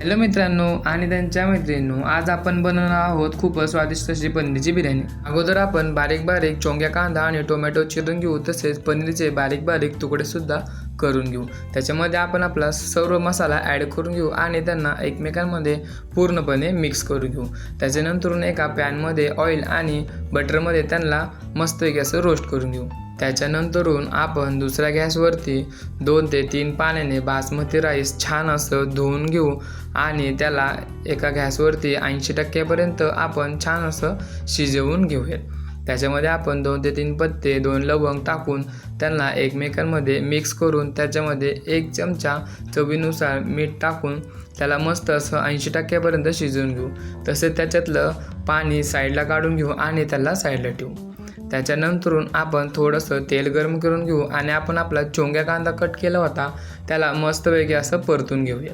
Hello मित्रांनो आणि त्यांच्या मैत्रिणींनो, आज आपण बनवणार आहोत खूप स्वादिष्ट अशी पनीरची बिर्याणी। अगोदर आपण बारीक बारीक चोंग्या कांदा आणि टोमॅटो चिरून घेऊ, तसेच पनीरचे बारीक बारीक तुकडे सुद्धा करून घेऊ। त्याच्यामध्ये आपण आपला सर्व मसाला ॲड करून घेऊ आणि त्यांना एकमेकांमध्ये पूर्णपणे मिक्स करून घेऊ। त्याच्यानंतर एका पॅनमध्ये ऑइल आणि बटरमध्ये त्यांना मस्तपैकी असं रोस्ट करून घेऊ। त्याच्यानंतरून आपण दुसऱ्या गॅसवरती 2 ते 3 पाण्याने बासमती राईस छान असं धुवून घेऊ आणि त्याला एका गॅसवरती 80% आपण छान असं शिजवून घेऊया। त्याच्यामध्ये आपण 2 ते 3 पत्ते 2 लवंग टाकून त्यांना एकमेकांमध्ये मिक्स करून त्याच्यामध्ये 1 चमचा चवीनुसार मीठ टाकून त्याला मस्त असं 80% शिजवून घेऊ। तसेच त्याच्यातलं पाणी साईडला काढून घेऊ आणि त्याला साईडला ठेवू। त्याच्यानंतरून आपण थोडंसं तेल गरम करून घेऊ आणि आपण आपला चोंग्या कांदा कट केला होता त्याला मस्तपैकी असं परतून घेऊया।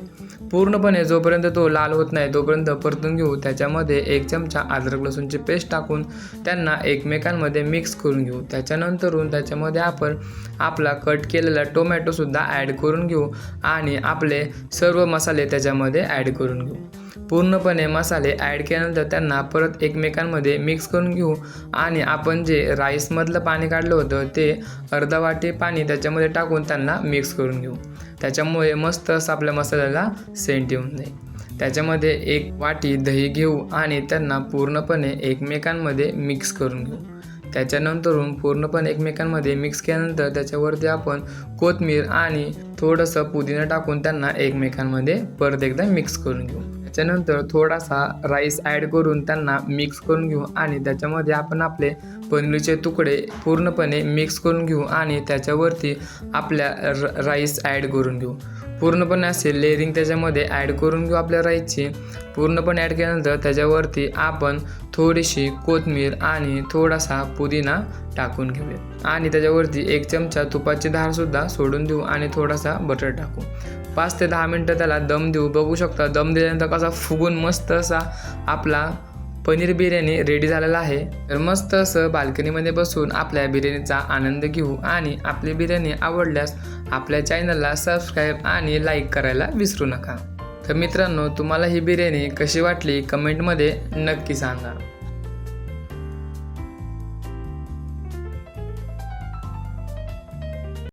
पूर्णपणे जोपर्यंत तो लाल होत नाही तोपर्यंत परतून घेऊ। त्याच्यामध्ये 1 चमचा अद्रक लसूणची पेस्ट टाकून त्यांना एकमेकांमध्ये मिक्स करून घेऊ। त्याच्यानंतरून त्याच्यामध्ये आपण आपला कट केलेला टोमॅटो सुद्धा ॲड करून घेऊ आणि आपले सर्व मसाले त्याच्यामध्ये ॲड करून घेऊ। पूर्णपणे मसाले ॲड केल्यानंतर त्यांना परत एकमेकांमध्ये मिक्स करून घेऊ आणि आपण जे राईसमधलं पाणी काढलं होतं ते अर्धा वाटी पाणी त्याच्यामध्ये टाकून त्यांना मिक्स करून घेऊ। त्याच्यामुळे मस्त असं आपल्या मसाल्याला सेंट येऊन जाईल। त्याच्यामध्ये 1 वाटी दही घेऊ आणि त्यांना पूर्णपणे एकमेकांमध्ये मिक्स करून घेऊ। त्याच्यानंतरून पूर्णपणे एकमेकांमध्ये मिक्स केल्यानंतर त्याच्यावरती आपण कोथिंबीर आणि थोडंसं पुदिना टाकून त्यांना एकमेकांमध्ये परत एकदा मिक्स करून घेऊ। त्याच्यानंतर थोडासा राईस ॲड करून त्यांना मिक्स करून घेऊ आणि त्याच्यामध्ये आपण आपले पनीरचे तुकडे पूर्णपणे मिक्स करून घेऊ आणि त्याच्यावरती आपल्या राईस ॲड करून घेऊ। पूर्णपणे असे लेअरिंग त्याच्यामध्ये ॲड करून घेऊ आपल्या राईसची। पूर्णपणे ॲड केल्यानंतर त्याच्यावरती आपण थोडीशी कोथिंबीर आणि थोडासा पुदिना टाकून घेऊया आणि त्याच्यावरती 1 चमचा तुपाची धारसुद्धा सोडून देऊ आणि थोडासा बटर टाकू। 5 ते 10 मिनटं त्याला दम देऊ। बघू शकता दम दिल्यानंतर कसा फुगून मस्त असा आपला पनीर बिर्याणी रेडी झालेला आहे। तर मस्त असं बाल्कनीमध्ये बसून आपल्या बिर्याणीचा आनंद घेऊ आणि आपली बिर्याणी आवडल्यास आपल्या चॅनलला सबस्क्राईब आणि लाईक करायला विसरू नका। तर मित्रांनो, तुम्हाला ही बिर्याणी कशी वाटली कमेंटमध्ये नक्की सांगा।